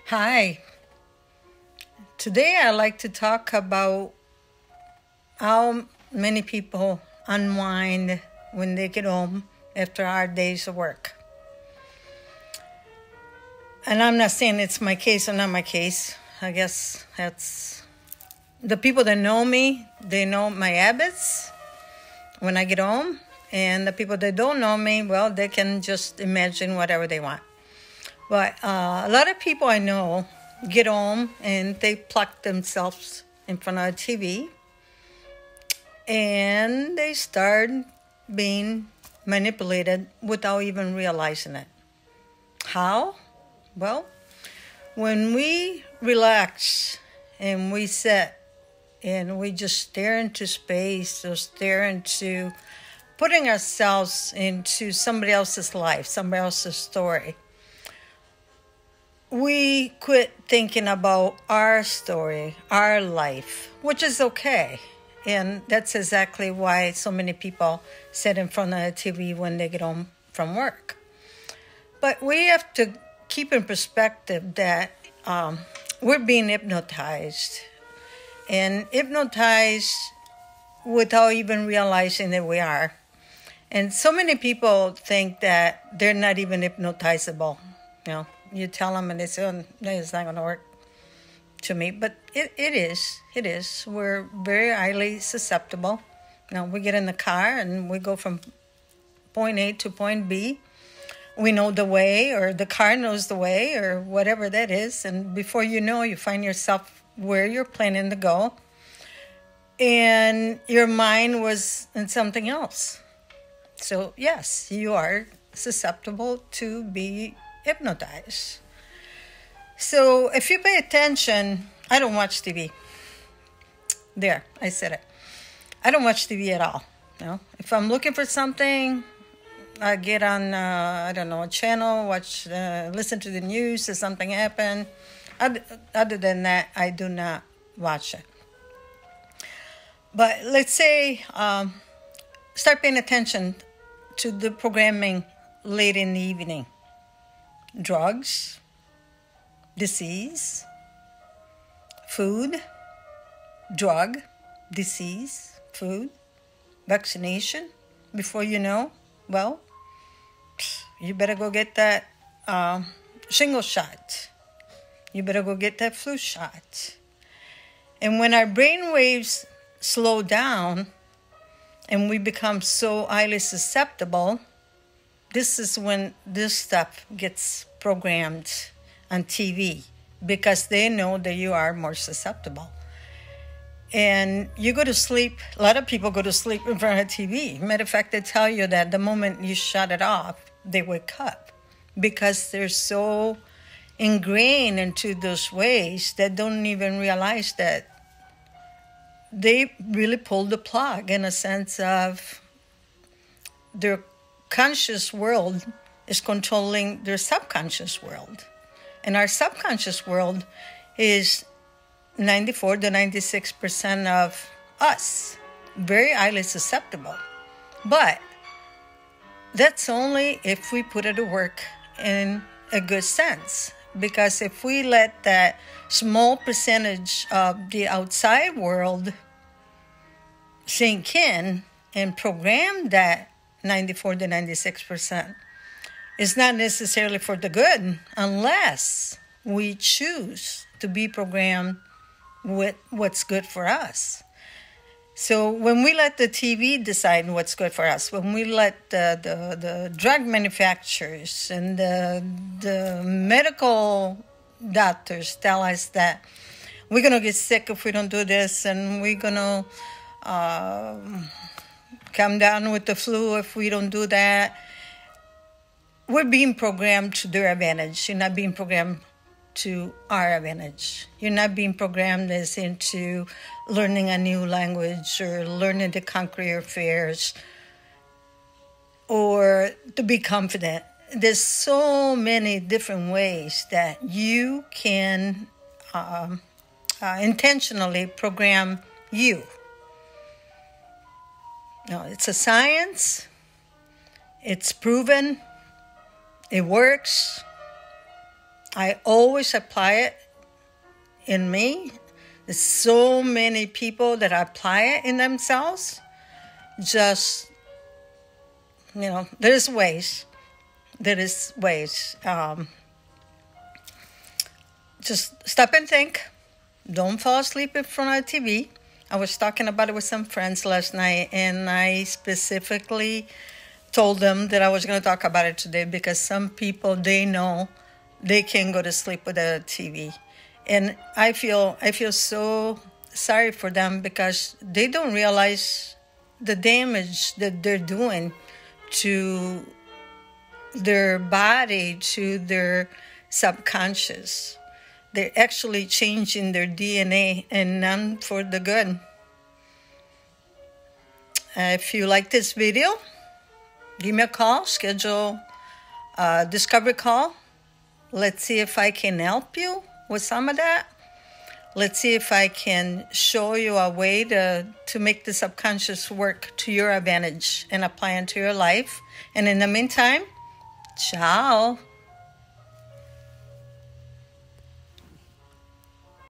Hi. Today I'd like to talk about how many people unwind when they get home after hard days of work. And I'm not saying it's my case or not my case. I guess that's the people that know me, they know my habits when I get home. And the people that don't know me, well, they can just imagine whatever they want. But a lot of people I know get home and they pluck themselves in front of a TV and they start being manipulated without even realizing it. How? Well, when we relax and we sit and we just stare into space or stare into putting ourselves into somebody else's life, somebody else's story, we quit thinking about our story, our life, which is okay. And that's exactly why so many people sit in front of the TV when they get home from work. But we have to keep in perspective that we're being hypnotized. And hypnotized without even realizing that we are. And so many people think that they're not even hypnotizable. You tell them and they say, oh, no, it's not going to work to me. But it is. It is. We're very highly susceptible. We get in the car and we go from point A to point B. We know the way, or the car knows the way, or whatever that is. And before you know, you find yourself where you're planning to go. And your mind was in something else. So, yes, you are susceptible to be hypnotized. So if you pay attention, I don't watch TV. There, I said it. I don't watch TV at all. If I'm looking for something, I get on, a channel, listen to the news if something happened. Other than that, I do not watch it. But let's say start paying attention to the programming late in the evening. Drugs, disease, food, drug, disease, food, vaccination. Before you know, well, you better go get that shingle shot. You better go get that flu shot. And when our brain waves slow down and we become so highly susceptible, this is when this stuff gets programmed on TV because they know that you are more susceptible. And you go to sleep, a lot of people go to sleep in front of TV. Matter of fact, they tell you that the moment you shut it off, they wake up because they're so ingrained into those ways that don't even realize that they really pulled the plug in a sense of their conscious world is controlling their subconscious world. And our subconscious world is 94 to 96% of us, very highly susceptible. But that's only if we put it to work in a good sense. Because if we let that small percentage of the outside world sink in and program that 94 to 96%, it's not necessarily for the good unless we choose to be programmed with what's good for us. So when we let the TV decide what's good for us, when we let the drug manufacturers and the medical doctors tell us that we're going to get sick if we don't do this, and we're going to come down with the flu if we don't do that, we're being programmed to their advantage. You're not being programmed to our advantage. You're not being programmed as into learning a new language or learning to conquer your fears or to be confident. There's so many different ways that you can intentionally program you. It's a science. It's proven. It works. I always apply it in me. There's so many people that apply it in themselves. Just, there is ways. Just stop and think. Don't fall asleep in front of the TV. I was talking about it with some friends last night, and I specifically told them that I was going to talk about it today because some people, they know they can't go to sleep with a TV. And I feel so sorry for them because they don't realize the damage that they're doing to their body, to their subconscious. They're actually changing their DNA, and none for the good. If you like this video, give me a call, schedule a discovery call. Let's see if I can help you with some of that. Let's see if I can show you a way to make the subconscious work to your advantage and apply it to your life. And in the meantime, ciao.